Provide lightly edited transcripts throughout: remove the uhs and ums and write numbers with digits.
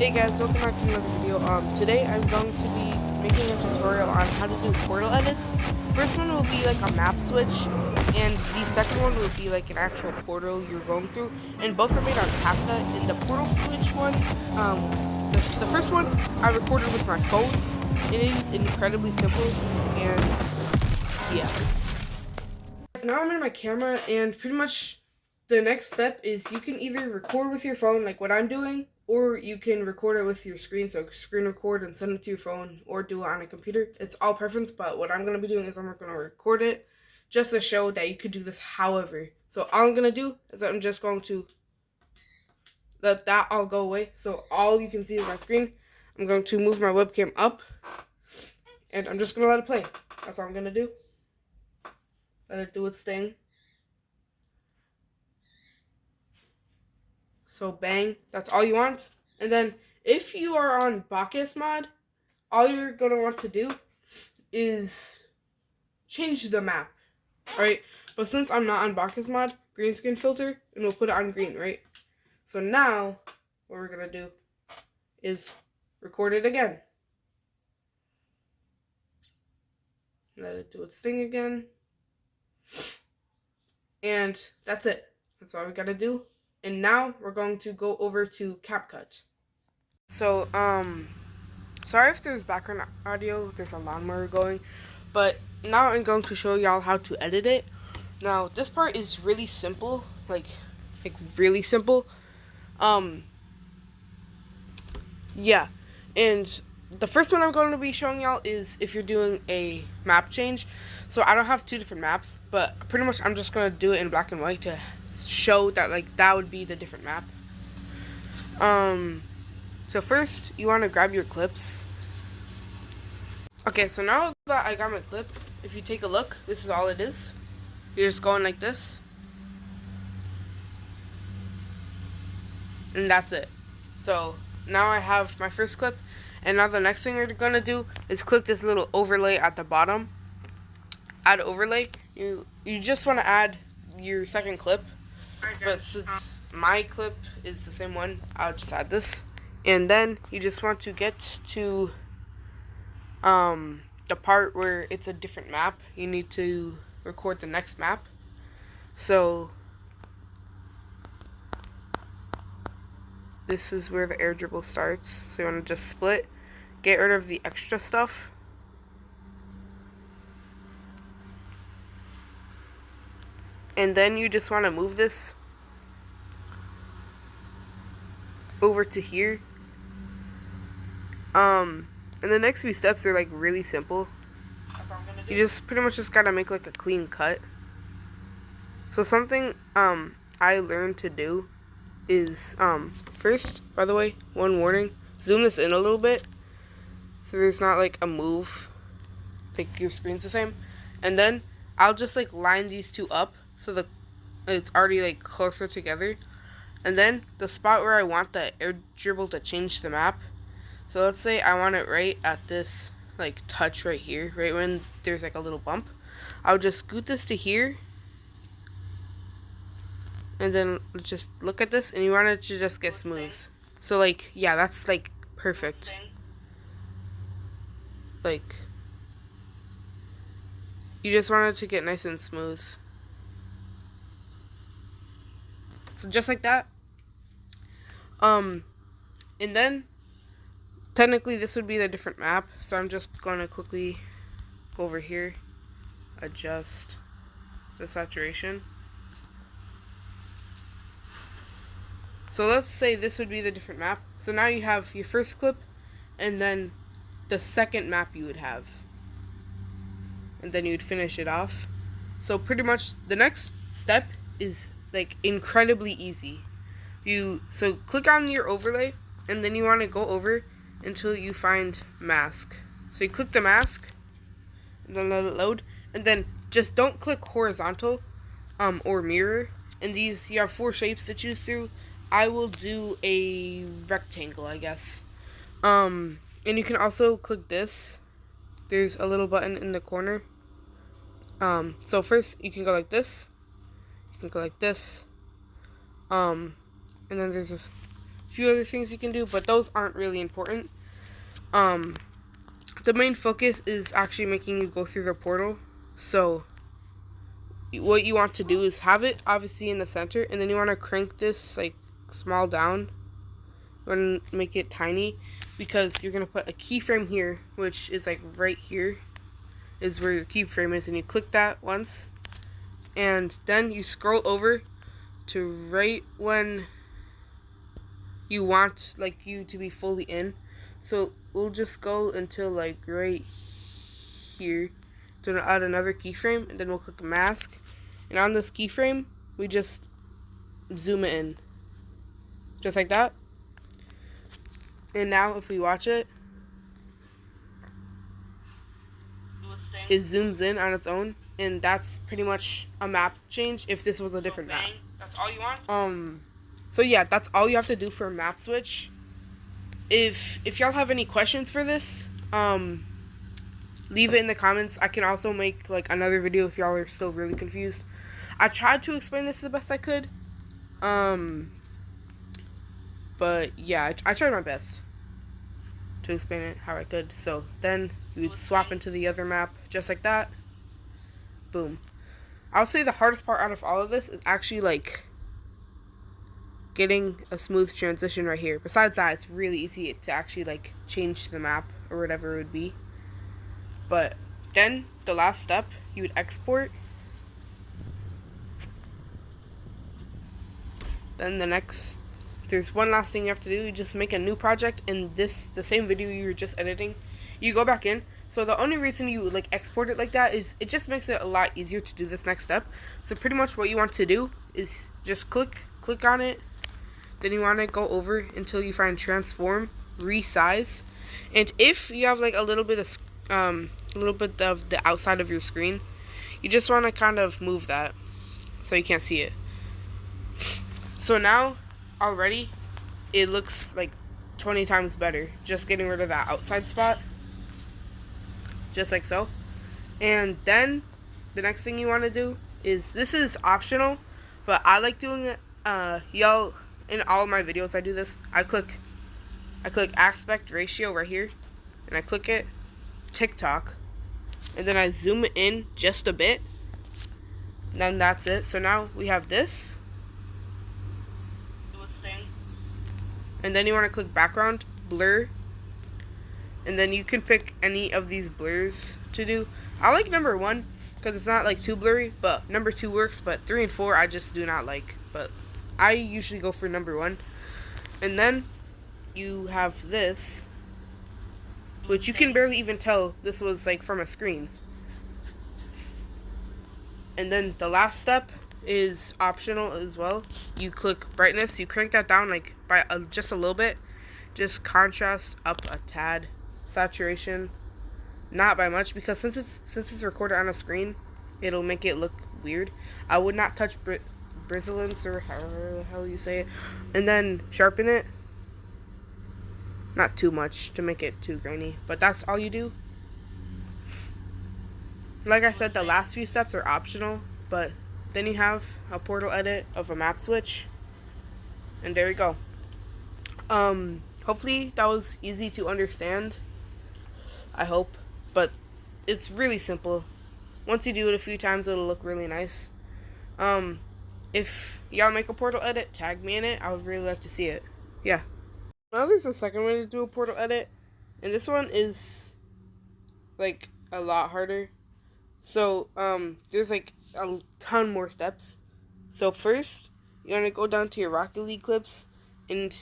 Hey guys, welcome back to another video. Today I'm going to be making a tutorial on how to do portal edits. First one will be like a map switch, and the second one will be like an actual portal you're going through. And both are made on CapCut. In the portal switch one, the first one I recorded with my phone. It is incredibly simple, and yeah. So now I'm in my camera, and pretty much the next step is you can either record with your phone like what I'm doing, or you can record it with your screen, so screen record and send it to your phone, or do it on a computer. It's all preference, but what I'm going to be doing is I'm going to record it just to show that you could do this however. So all I'm going to do is I'm just going to let that all go away, so all you can see is my screen. I'm going to move my webcam up, and I'm just going to let it play. That's all I'm going to do. Let it do its thing. So bang, that's all you want. And then if you are on Bacchus mod, all you're going to want to do is change the map, right? But since I'm not on Bacchus mod, green screen filter, and we'll put it on green, right? So now what we're going to do is record it again. Let it do its thing again. And that's it. That's all we got to do. And now we're going to go over to CapCut. So, sorry if there's background audio, there's a lawnmower going, but now I'm going to show y'all how to edit it. Now, this part is really simple, like really simple. Yeah, and the first one I'm going to be showing y'all is if you're doing a map change. So I don't have two different maps, but pretty much I'm just going to do it in black and white to show that like that would be the different map. So first you want to grab your clips. Okay, so now that I got my clip, if you take a look, this is all it is. You're just going like this, and that's it. So now I have my first clip, and now the next thing we're gonna do is click this little overlay at the bottom. Add overlay. You just want to add your second clip, but since my clip is the same one, I'll just add this. And then you just want to get to the part where it's a different map. You need to record the next map. So this is where the air dribble starts. So you want to just split, get rid of the extra stuff. And then you just want to move this over to here. And the next few steps are like really simple. That's all I'm gonna do. You just pretty much just gotta make like a clean cut. So something I learned to do is first, by the way, one warning, zoom this in a little bit so there's not like a move, like your screen's the same. And then I'll just like line these two up so it's already like closer together. And then the spot where I want the air dribble to change the map, so let's say I want it right at this like touch right here, right when there's like a little bump. I'll just scoot this to here, and then just look at this, and you want it to just get smooth. So like, yeah, that's like perfect. Like, you just want it to get nice and smooth. So just like that. And then technically this would be the different map. So I'm just gonna quickly go over here, adjust the saturation. So let's say this would be the different map. So now you have your first clip, and then the second map you would have, and then you'd finish it off. So pretty much the next step is like incredibly easy. So click on your overlay, and then you want to go over until you find mask. So you click the mask, and then let it load, and then just don't click horizontal or mirror. And these, you have 4 shapes to choose through. I will do a rectangle, I guess. And you can also click this. There's a little button in the corner. So first you can go like this. You can go like this. And then there's a few other things you can do, but those aren't really important. The main focus is actually making you go through the portal. So what you want to do is have it obviously in the center, and then you want to crank this like small down. You want to make it tiny because you're going to put a keyframe here, which is like right here is where your keyframe is, and you click that once, and then you scroll over to right when you want like you to be fully in. So we'll just go until like right here. So add another keyframe, and then we'll click mask, and on this keyframe we just zoom it in, just like that. And now if we watch it, it zooms in on its own, and that's pretty much a map change if this was a different map. That's all you want? So yeah, that's all you have to do for a map switch. If y'all have any questions for this, leave it in the comments. I can also make like another video if y'all are still really confused. I tried to explain this the best I could. But yeah, I tried my best to explain it how I could. So then you would swap into the other map just like that. Boom. I'll say the hardest part out of all of this is actually like getting a smooth transition right here. Besides that, it's really easy to actually like change the map or whatever it would be. But then the last step, you would export. Then there's one last thing you have to do. You just make a new project in the same video you were just editing. You go back in. So the only reason you like export it like that is it just makes it a lot easier to do this next step. So pretty much what you want to do is just click on it. Then you want to go over until you find transform, resize. And if you have like a little bit of the outside of your screen, you just want to kind of move that so you can't see it. So now already it looks like 20 times better, just getting rid of that outside spot, just like so. And then the next thing you want to do is, this is optional, but I like doing it. Y'all, in all of my videos I do this. I click aspect ratio right here, and I click it, TikTok, and then I zoom it in just a bit. And then that's it. So now we have this. And then you want to click background, blur, and then you can pick any of these blurs to do. I like number 1 because it's not like too blurry, but number 2 works, but 3 and 4 I just do not like, but I usually go for number 1. And then you have this, which you can barely even tell this was like from a screen. And then the last step is optional as well. You click brightness, you crank that down like by just a little bit, just contrast up a tad, saturation not by much, because since it's recorded on a screen, it'll make it look weird. I would not touch bristlance or however the hell you say it. And then sharpen it, not too much to make it too grainy, but that's all you do. Like I said, the last few steps are optional, but then you have a portal edit of a map switch, and there you go. Hopefully that was easy to understand, I hope, but it's really simple. Once you do it a few times, it'll look really nice. If y'all make a portal edit, tag me in it. I would really like to see it. Yeah. Now there's a second way to do a portal edit, and this one is like a lot harder. So, there's like a ton more steps. So first, you want to go down to your Rocket League clips, and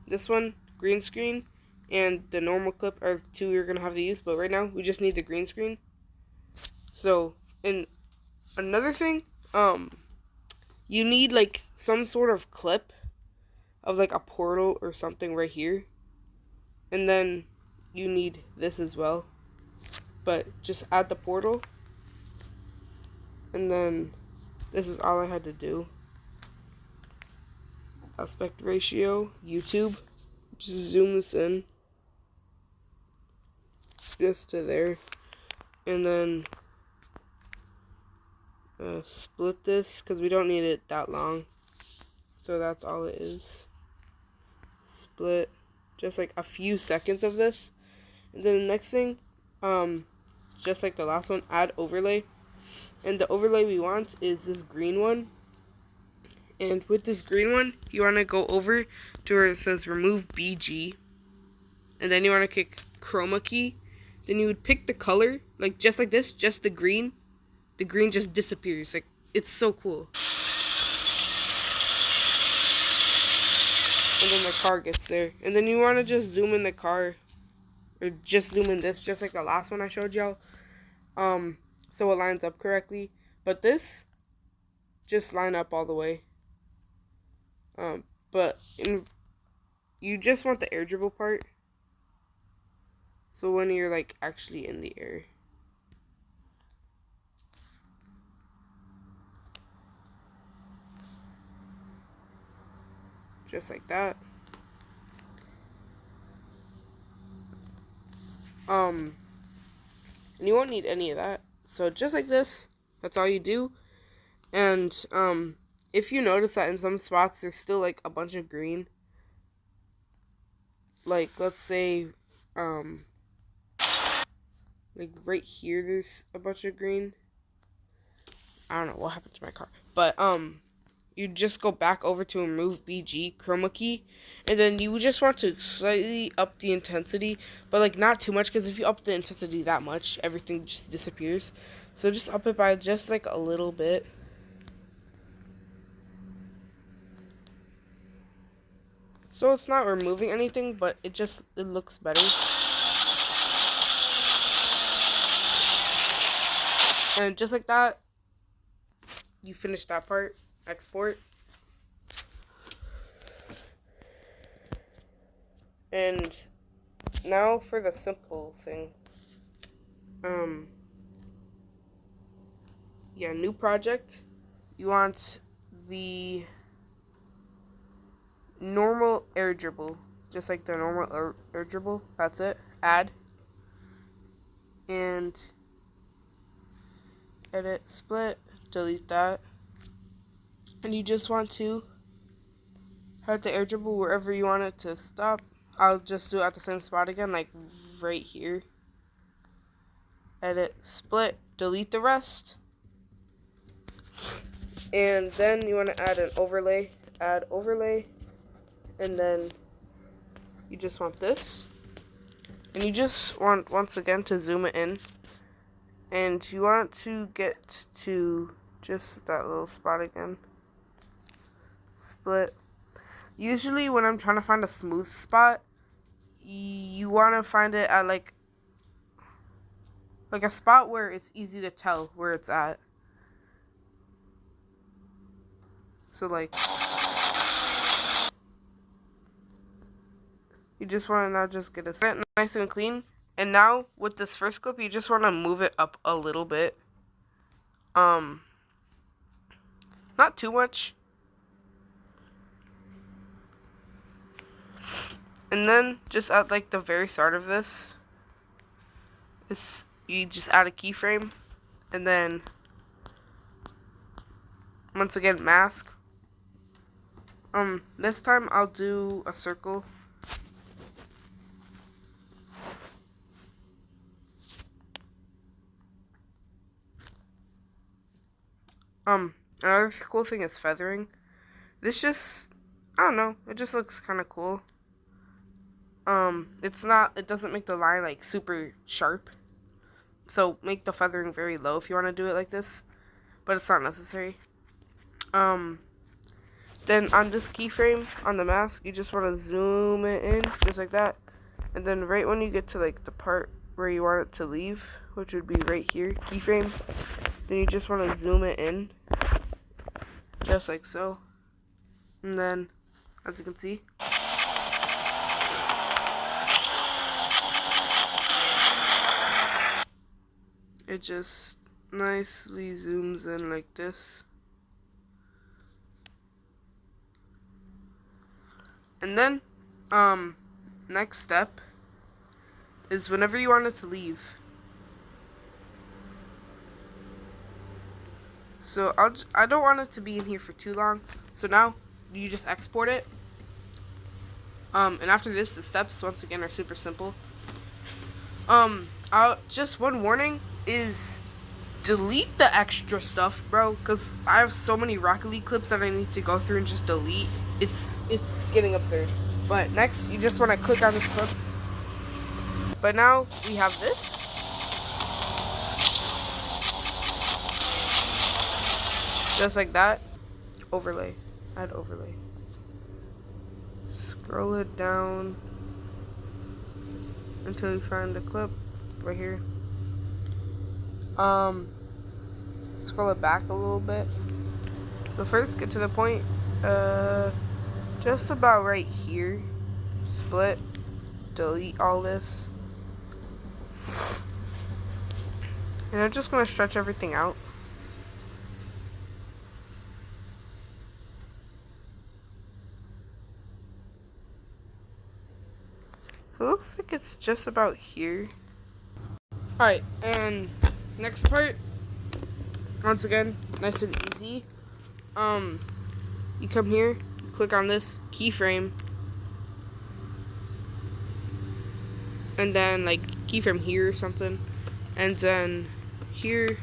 this one, green screen, and the normal clip are the two you're going to have to use, but right now, we just need the green screen. So, and another thing, you need like some sort of clip of like a portal or something right here, and then you need this as well. But just add the portal, and then this is all I had to do. Aspect ratio, YouTube, just zoom this in just to there, and then split this because we don't need it that long, so that's all it is. split, just like a few seconds of this. And then the next thing, just like the last one, add overlay. And the overlay we want is this green one. And with this green one, you want to go over to where it says remove BG. And then you want to click chroma key. Then you would pick the color, like just like this, just the green. The green just disappears. Like, it's so cool. And then the car gets there. And then you want to just zoom in the car. Or just zoom in this, just like the last one I showed y'all. So it lines up correctly. But this, just line up all the way. You just want the air dribble part. So when you're like actually in the air. Just like that. And you won't need any of that. So just like this, that's all you do. And if you notice that in some spots there's still like a bunch of green. Like let's say like right here there's a bunch of green. I don't know what happened to my car. But you just go back over to remove BG, chroma key, and then you just want to slightly up the intensity, but like not too much, because if you up the intensity that much, everything just disappears. So just up it by just like a little bit. So it's not removing anything, but it looks better. And just like that, you finish that part. Export. And now for the simple thing. Yeah, new project. You want the normal air dribble, just like the normal air dribble. That's it. Add. And edit, split, delete that. And you just want to have the air dribble wherever you want it to stop. I'll just do it at the same spot again, like right here. Edit, split, delete the rest. And then you want to add an overlay. Add overlay. And then you just want this. And you just want, once again, to zoom it in. And you want to get to just that little spot again. Split. Usually when I'm trying to find a smooth spot, you want to find it at like a spot where it's easy to tell where it's at. So like you just want to now just get it nice and clean. And now with this first clip, you just want to move it up a little bit. Not too much. And then just at like the very start of this, you just add a keyframe, and then once again mask. This time I'll do a circle. Another cool thing is feathering. This just, I don't know, it just looks kind of cool. It doesn't make the line like super sharp. So make the feathering very low if you want to do it like this, but it's not necessary. Then on this keyframe on the mask, you just want to zoom it in just like that. And then right when you get to like the part where you want it to leave, which would be right here, keyframe, then you just want to zoom it in just like so. And then as you can see, it just nicely zooms in like this. And then, next step is whenever you want it to leave. So I don't want it to be in here for too long. So now you just export it. And after this, the steps once again are super simple. Just one warning is delete the extra stuff, bro, because I have so many Rocket League clips that I need to go through and just delete. It's getting absurd. But next, you just want to click on this clip. But now we have this. Just like that. Overlay. Add overlay. Scroll it down until you find the clip right here. Scroll it back a little bit. So first, get to the point, just about right here. Split, delete all this. And I'm just gonna stretch everything out. So it looks like it's just about here. Alright, and next part, once again, nice and easy. You come here, click on this keyframe, and then like keyframe here or something, and then here,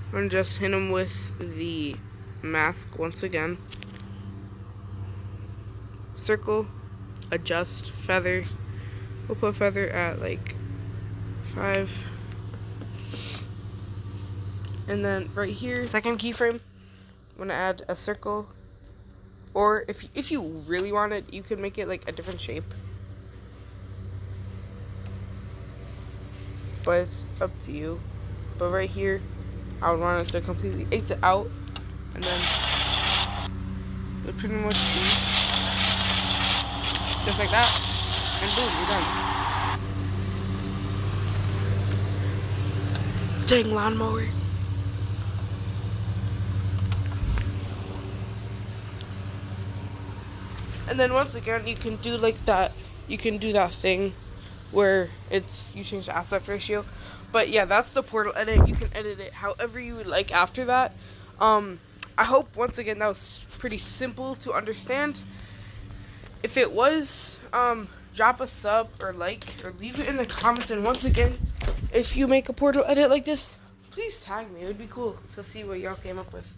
I'm gonna just hit them with the mask once again. Circle, adjust, feather. We'll put feather at like 5. And then right here, second keyframe, I'm gonna add a circle. Or if you really want it, you could make it like a different shape. But it's up to you. But right here, I would want it to completely exit out, and then it would pretty much be just like that, and boom, you're done. Dang lawnmower. And then once again, you can do like that. You can do that thing where you change the aspect ratio. But yeah, that's the portal edit. You can edit it however you would like after that. I hope once again that was pretty simple to understand. If it was, drop a sub or like or leave it in the comments. And once again, if you make a portal edit like this, please tag me. It would be cool to see what y'all came up with.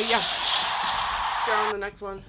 Yeah. See you on the next one.